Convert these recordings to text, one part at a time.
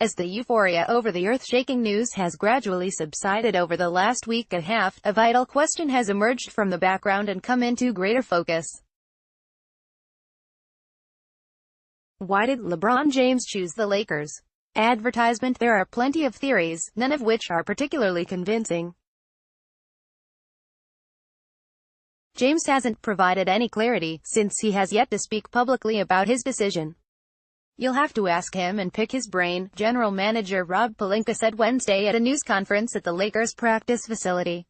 As the euphoria over the earth-shaking news has gradually subsided over the last week and a half, a vital question has emerged from the background and come into greater focus. Why did LeBron James choose the Lakers? Advertisement. There are plenty of theories, none of which are particularly convincing. James hasn't provided any clarity, since he has yet to speak publicly about his decision. "You'll have to ask him and pick his brain," general manager Rob Pelinka said Wednesday at a news conference at the Lakers' practice facility.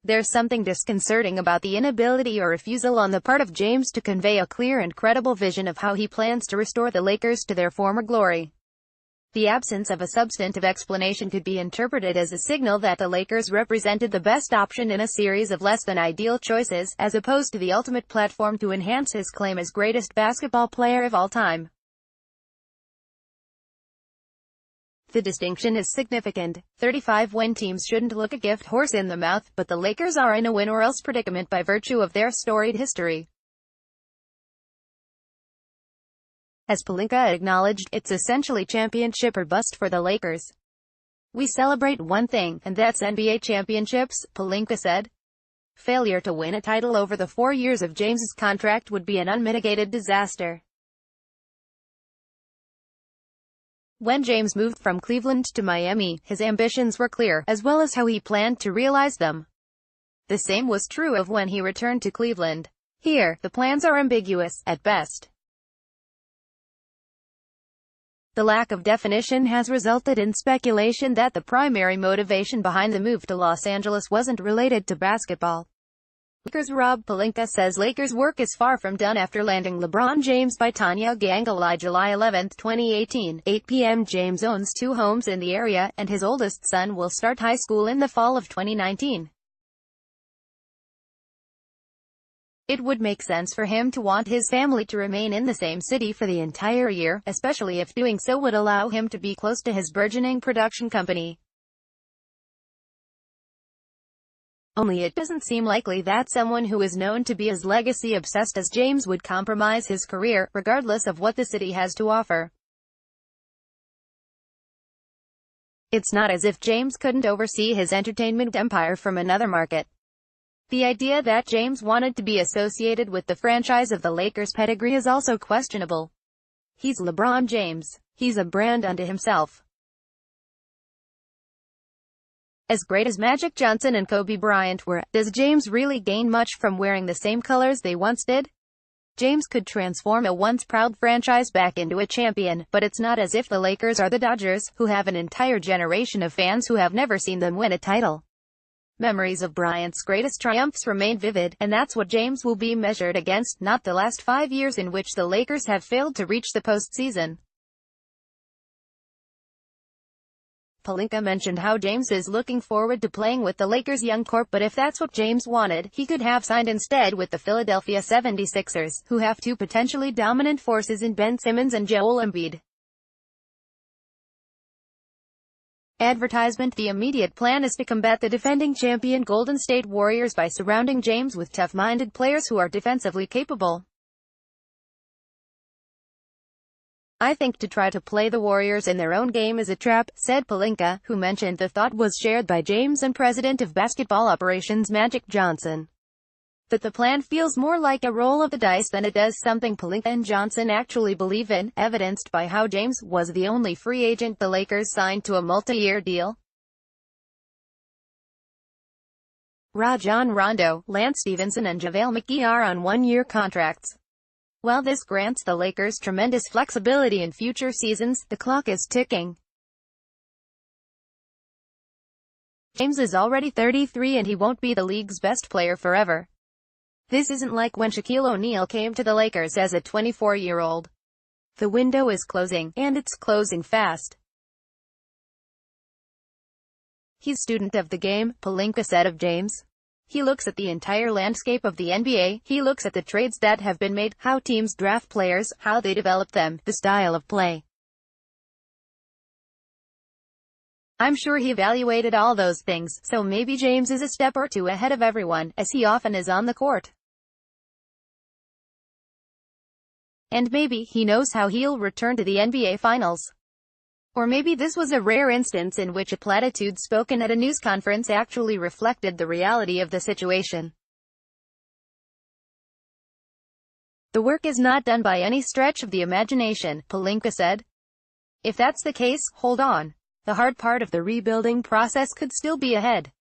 "There's something disconcerting about the inability or refusal on the part of James to convey a clear and credible vision of how he plans to restore the Lakers to their former glory." The absence of a substantive explanation could be interpreted as a signal that the Lakers represented the best option in a series of less-than-ideal choices, as opposed to the ultimate platform to enhance his claim as greatest basketball player of all time. The distinction is significant. 35-win teams shouldn't look a gift horse in the mouth, but the Lakers are in a win-or-else predicament by virtue of their storied history. As Pelinka acknowledged, it's essentially championship or bust for the Lakers. "We celebrate one thing, and that's NBA championships," Pelinka said. Failure to win a title over the 4 years of James's contract would be an unmitigated disaster. When James moved from Cleveland to Miami, his ambitions were clear, as well as how he planned to realize them. The same was true of when he returned to Cleveland. Here, the plans are ambiguous, at best. The lack of definition has resulted in speculation that the primary motivation behind the move to Los Angeles wasn't related to basketball. Lakers Rob Pelinka says Lakers work is far from done after landing LeBron James by Tanya Ganguli July 11, 2018, 8 p.m. James owns 2 homes in the area, and his oldest son will start high school in the fall of 2019. It would make sense for him to want his family to remain in the same city for the entire year, especially if doing so would allow him to be close to his burgeoning production company. Only it doesn't seem likely that someone who is known to be as legacy-obsessed as James would compromise his career, regardless of what the city has to offer. It's not as if James couldn't oversee his entertainment empire from another market. The idea that James wanted to be associated with the franchise of the Lakers' pedigree is also questionable. He's LeBron James. He's a brand unto himself. As great as Magic Johnson and Kobe Bryant were, does James really gain much from wearing the same colors they once did? James could transform a once proud franchise back into a champion, but it's not as if the Lakers are the Dodgers, who have an entire generation of fans who have never seen them win a title. Memories of Bryant's greatest triumphs remain vivid, and that's what James will be measured against, not the last 5 years in which the Lakers have failed to reach the postseason. Pelinka mentioned how James is looking forward to playing with the Lakers' young corp, but if that's what James wanted, he could have signed instead with the Philadelphia 76ers, who have 2 potentially dominant forces in Ben Simmons and Joel Embiid. Advertisement. The immediate plan is to combat the defending champion Golden State Warriors by surrounding James with tough-minded players who are defensively capable. "I think to try to play the Warriors in their own game is a trap," said Pelinka, who mentioned the thought was shared by James and President of Basketball Operations Magic Johnson. That the plan feels more like a roll of the dice than it does something Pelinka and Johnson actually believe in, evidenced by how James was the only free agent the Lakers signed to a multi-year deal. Rajon Rondo, Lance Stevenson and JaVale McGee are on 1-year contracts. While this grants the Lakers tremendous flexibility in future seasons, the clock is ticking. James is already 33 and he won't be the league's best player forever. This isn't like when Shaquille O'Neal came to the Lakers as a 24-year-old. The window is closing, and it's closing fast. He's student of the game, Pelinka said of James. He looks at the entire landscape of the NBA, he looks at the trades that have been made, how teams draft players, how they develop them, the style of play. I'm sure he evaluated all those things, so maybe James is a step or 2 ahead of everyone, as he often is on the court. And maybe he knows how he'll return to the NBA Finals. Or maybe this was a rare instance in which a platitude spoken at a news conference actually reflected the reality of the situation. The work is not done by any stretch of the imagination, Pelinka said. If that's the case, hold on. The hard part of the rebuilding process could still be ahead.